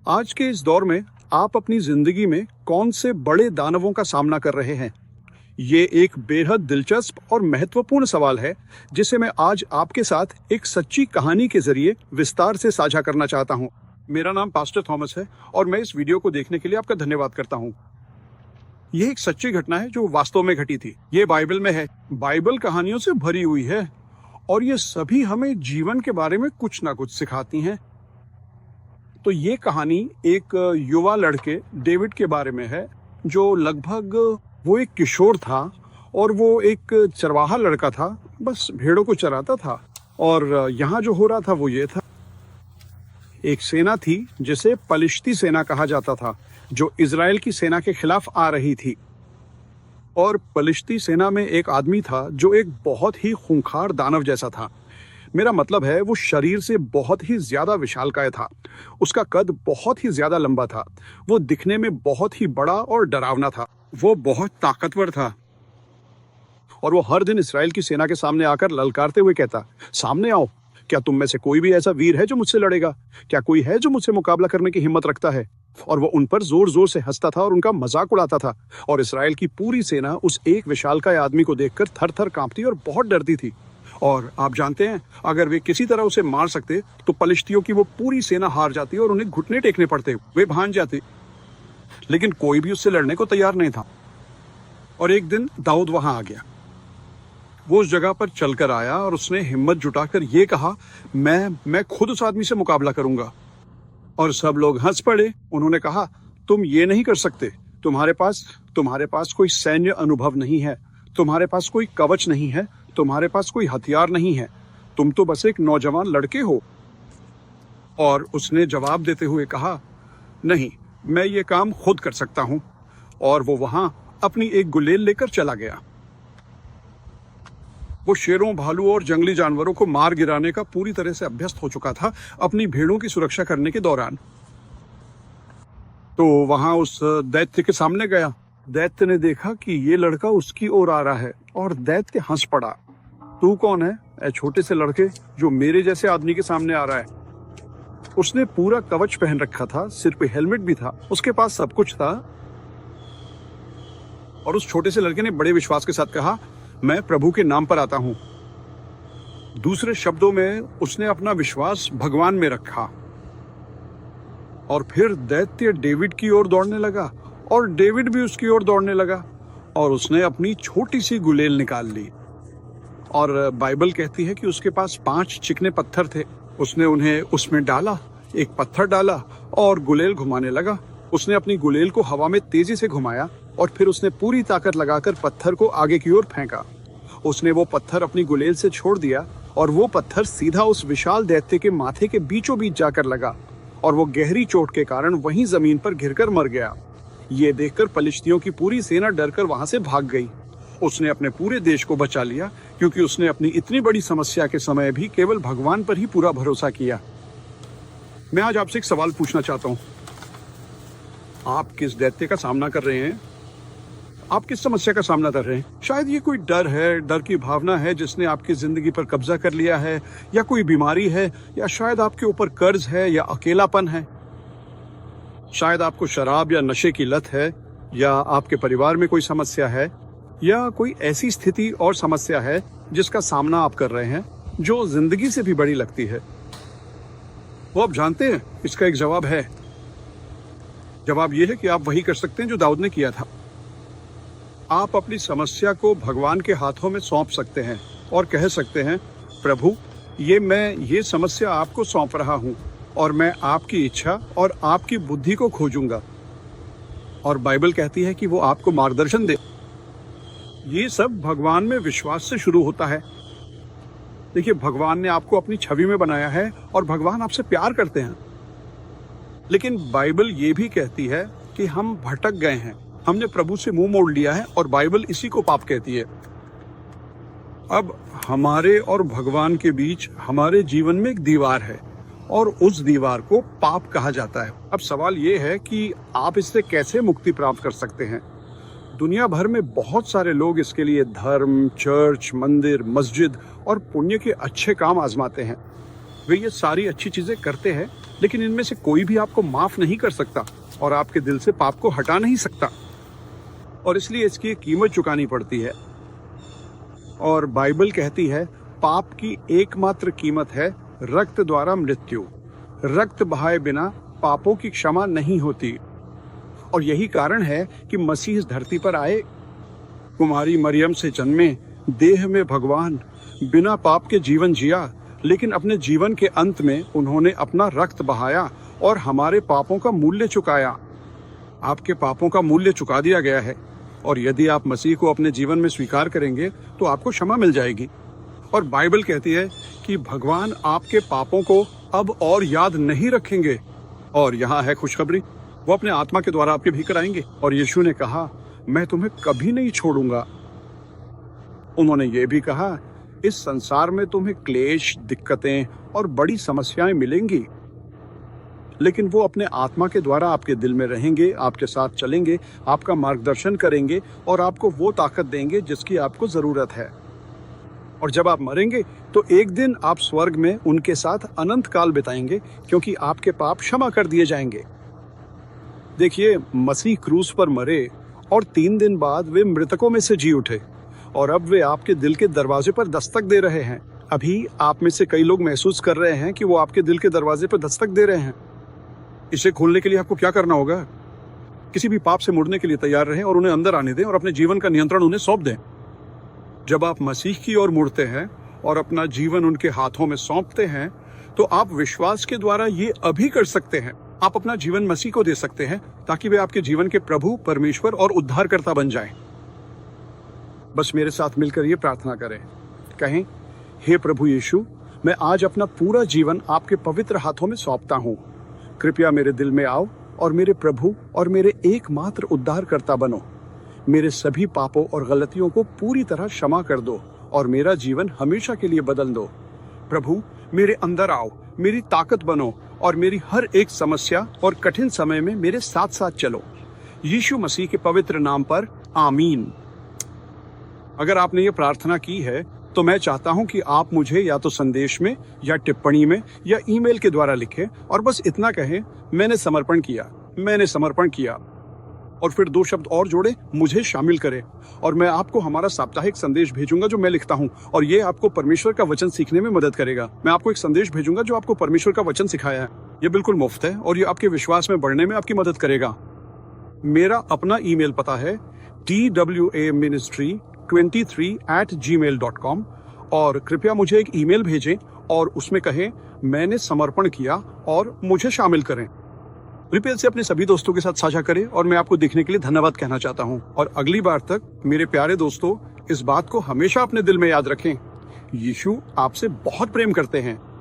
आज के इस दौर में आप अपनी जिंदगी में कौन से बड़े दानवों का सामना कर रहे हैं? ये एक बेहद दिलचस्प और महत्वपूर्ण सवाल है जिसे मैं आज आपके साथ एक सच्ची कहानी के जरिए विस्तार से साझा करना चाहता हूँ। मेरा नाम पास्टर थॉमस है और मैं इस वीडियो को देखने के लिए आपका धन्यवाद करता हूँ। यह एक सच्ची घटना है जो वास्तव में घटी थी। ये बाइबल में है। बाइबल कहानियों से भरी हुई है और ये सभी हमें जीवन के बारे में कुछ ना कुछ सिखाती हैं। तो ये कहानी एक युवा लड़के डेविड के बारे में है जो लगभग वो एक किशोर था और वो एक चरवाहा लड़का था, बस भेड़ों को चराता था। और यहाँ जो हो रहा था वो ये था, एक सेना थी जिसे पलिश्ती सेना कहा जाता था जो इजराइल की सेना के खिलाफ आ रही थी। और पलिश्ती सेना में एक आदमी था जो एक बहुत ही खूंखार दानव जैसा था। मेरा मतलब है वो शरीर से बहुत ही ज्यादा विशालकाय था। उसका कद बहुत ही ज्यादा लंबा था। वो दिखने में बहुत ही बड़ा और डरावना था। वो बहुत ताकतवर था और वो हर दिन इस्राएल की सेना के सामने आकर ललकारते हुए कहता, सामने आओ, क्या तुम में से कोई भी ऐसा वीर है जो मुझसे लड़ेगा? क्या कोई है जो मुझसे मुकाबला करने की हिम्मत रखता है? और वो उन पर जोर जोर से हंसता था और उनका मजाक उड़ाता था। और इस्राएल की पूरी सेना उस एक विशालकाय आदमी को देखकर थर थर कांपती और बहुत डरती थी। और आप जानते हैं, अगर वे किसी तरह उसे मार सकते तो पलिश्तियों की वो पूरी सेना हार जाती और उन्हें घुटने टेकने पड़ते, वे भान जाते। लेकिन कोई भी उससे लड़ने को तैयार नहीं था। और एक दिन दाऊद वहां आ गया। वो उस जगह पर चलकर आया और उसने हिम्मत जुटाकर ये कहा, मैं खुद उस आदमी से मुकाबला करूंगा। और सब लोग हंस पड़े। उन्होंने कहा, तुम ये नहीं कर सकते। तुम्हारे पास कोई सैन्य अनुभव नहीं है, तुम्हारे पास कोई कवच नहीं है, तुम्हारे पास कोई हथियार नहीं है, तुम तो बस एक नौजवान लड़के हो। और उसने जवाब देते हुए कहा, नहीं, मैं ये काम खुद कर सकता हूं। और वो वहां अपनी एक गुलेल लेकर चला गया। वो शेरों, भालू और जंगली जानवरों को मार गिराने का पूरी तरह से अभ्यस्त हो चुका था अपनी भेड़ों की सुरक्षा करने के दौरान। तो वहां उस दैत्य के सामने गया। दैत्य ने देखा कि ये लड़का उसकी ओर आ रहा है और दैत्य हंस पड़ा। तू कौन है, ए छोटे से लड़के, जो मेरे जैसे आदमी के सामने आ रहा है? उसने पूरा कवच पहन रखा था, सिर पे हेलमेट भी था, उसके पास सब कुछ था। और उस छोटे से लड़के ने बड़े विश्वास के साथ कहा, मैं प्रभु के नाम पर आता हूं। दूसरे शब्दों में उसने अपना विश्वास भगवान में रखा। और फिर दैत्य डेविड की ओर दौड़ने लगा और डेविड भी उसकी ओर दौड़ने लगा। और उसने अपनी छोटी सी गुलेल निकाल ली। और बाइबल कहती है कि उसके पास 5 चिकने पत्थर थे। उसने उन्हें उसमें डाला, एक पत्थर डाला और गुलेल घुमाने लगा। उसने अपनी गुलेल को हवा में तेजी से घुमाया और फिर उसने पूरी ताकत लगाकर पत्थर को आगे की ओर फेंका। उसने वो पत्थर अपनी गुलेल से छोड़ दिया और वो पत्थर सीधा उस विशाल दैत्य के माथे के बीचों बीच जाकर लगा और वो गहरी चोट के कारण वहीं जमीन पर गिरकर मर गया। ये देखकर पलिश्तियों की पूरी सेना डरकर वहां से भाग गई। उसने अपने पूरे देश को बचा लिया क्योंकि उसने अपनी इतनी बड़ी समस्या के समय भी केवल भगवान पर ही पूरा भरोसा किया। मैं आज आपसे एक सवाल पूछना चाहता हूं। आप किस दैत्य का सामना कर रहे हैं? आप किस समस्या का सामना कर रहे हैं? शायद ये कोई डर है, डर की भावना है जिसने आपकी जिंदगी पर कब्जा कर लिया है, या कोई बीमारी है, या शायद आपके ऊपर कर्ज है, या अकेलापन है। शायद आपको शराब या नशे की लत है, या आपके परिवार में कोई समस्या है, या कोई ऐसी स्थिति और समस्या है जिसका सामना आप कर रहे हैं जो जिंदगी से भी बड़ी लगती है। वो आप जानते हैं, इसका एक जवाब है। जवाब यह है कि आप वही कर सकते हैं जो दाऊद ने किया था। आप अपनी समस्या को भगवान के हाथों में सौंप सकते हैं और कह सकते हैं, प्रभु, ये समस्या आपको सौंप रहा हूं और मैं आपकी इच्छा और आपकी बुद्धि को खोजूंगा। और बाइबल कहती है कि वो आपको मार्गदर्शन दे। ये सब भगवान में विश्वास से शुरू होता है। देखिए, भगवान ने आपको अपनी छवि में बनाया है और भगवान आपसे प्यार करते हैं। लेकिन बाइबल ये भी कहती है कि हम भटक गए हैं, हमने प्रभु से मुंह मोड़ लिया है और बाइबल इसी को पाप कहती है। अब हमारे और भगवान के बीच हमारे जीवन में एक दीवार है और उस दीवार को पाप कहा जाता है। अब सवाल ये है कि आप इससे कैसे मुक्ति प्राप्त कर सकते हैं। दुनिया भर में बहुत सारे लोग इसके लिए धर्म, चर्च, मंदिर, मस्जिद और पुण्य के अच्छे काम आजमाते हैं। वे ये सारी अच्छी चीजें करते हैं, लेकिन इनमें से कोई भी आपको माफ नहीं कर सकता और आपके दिल से पाप को हटा नहीं सकता, और इसलिए इसकी एक कीमत चुकानी पड़ती है। और बाइबल कहती है पाप की एकमात्र कीमत है रक्त द्वारा मृत्यु। रक्त बहाए बिना पापों की क्षमा नहीं होती, और यही कारण है कि मसीह इस धरती पर आए। कुमारी मरियम से जन्मे, देह में भगवान, बिना पाप के जीवन जिया, लेकिन अपने जीवन के अंत में उन्होंने अपना रक्त बहाया और हमारे पापों का मूल्य चुकाया। आपके पापों का मूल्य चुका दिया गया है, और यदि आप मसीह को अपने जीवन में स्वीकार करेंगे तो आपको क्षमा मिल जाएगी। और बाइबल कहती है कि भगवान आपके पापों को अब और याद नहीं रखेंगे। और यहाँ है खुशखबरी, वो अपने आत्मा के द्वारा आपके भीतर आएंगे। और यीशु ने कहा, मैं तुम्हें कभी नहीं छोड़ूंगा। उन्होंने ये भी कहा, इस संसार में तुम्हें क्लेश, दिक्कतें और बड़ी समस्याएं मिलेंगी, लेकिन वो अपने आत्मा के द्वारा आपके दिल में रहेंगे, आपके साथ चलेंगे, आपका मार्गदर्शन करेंगे और आपको वो ताकत देंगे जिसकी आपको जरूरत है। और जब आप मरेंगे तो एक दिन आप स्वर्ग में उनके साथ अनंत काल बिताएंगे, क्योंकि आपके पाप क्षमा कर दिए जाएंगे। देखिए, मसीह क्रूस पर मरे और 3 दिन बाद वे मृतकों में से जी उठे, और अब वे आपके दिल के दरवाजे पर दस्तक दे रहे हैं। अभी आप में से कई लोग महसूस कर रहे हैं कि वो आपके दिल के दरवाजे पर दस्तक दे रहे हैं। इसे खोलने के लिए आपको क्या करना होगा? किसी भी पाप से मुड़ने के लिए तैयार रहें और उन्हें अंदर आने दें और अपने जीवन का नियंत्रण उन्हें सौंप दें। जब आप मसीह की ओर मुड़ते हैं और अपना जीवन उनके हाथों में सौंपते हैं, तो आप विश्वास के द्वारा ये अभी कर सकते हैं। आप अपना जीवन मसीह को दे सकते हैं ताकि वे आपके जीवन के प्रभु, परमेश्वर और उद्धारकर्ता बन जाएं। बस मेरे साथ मिलकर ये प्रार्थना करें। कहें, हे प्रभु यीशु, मैं आज अपना पूरा जीवन आपके पवित्र हाथों में सौंपता हूँ। कृपया मेरे दिल में आओ और मेरे प्रभु और मेरे एकमात्र उद्धारकर्ता बनो। मेरे सभी पापों और गलतियों को पूरी तरह क्षमा कर दो और मेरा जीवन हमेशा के लिए बदल दो। प्रभु, मेरे अंदर आओ, मेरी ताकत बनो और मेरी हर एक समस्या और कठिन समय में मेरे साथ साथ चलो। यीशु मसीह के पवित्र नाम पर आमीन। अगर आपने ये प्रार्थना की है तो मैं चाहता हूं कि आप मुझे या तो संदेश में या टिप्पणी में या ईमेल के द्वारा लिखें और बस इतना कहें, मैंने समर्पण किया, मैंने समर्पण किया, और फिर 2 शब्द और जोड़े, मुझे शामिल करें। और मैं आपको हमारा साप्ताहिक संदेश भेजूंगा जो मैं लिखता हूं, और ये आपको परमेश्वर का वचन सीखने में मदद करेगा। मैं आपको एक संदेश भेजूंगा जो आपको परमेश्वर का वचन सिखाया है। ये बिल्कुल मुफ्त है और ये आपके विश्वास में बढ़ने में आपकी मदद करेगा। मेरा अपना ईमेल पता है twaministry23@gmail.com, और कृपया मुझे एक ईमेल भेजें और उसमें कहें, मैंने समर्पण किया और मुझे शामिल करें। कृपया से अपने सभी दोस्तों के साथ साझा करें, और मैं आपको देखने के लिए धन्यवाद कहना चाहता हूं। और अगली बार तक मेरे प्यारे दोस्तों, इस बात को हमेशा अपने दिल में याद रखें, यीशु आपसे बहुत प्रेम करते हैं।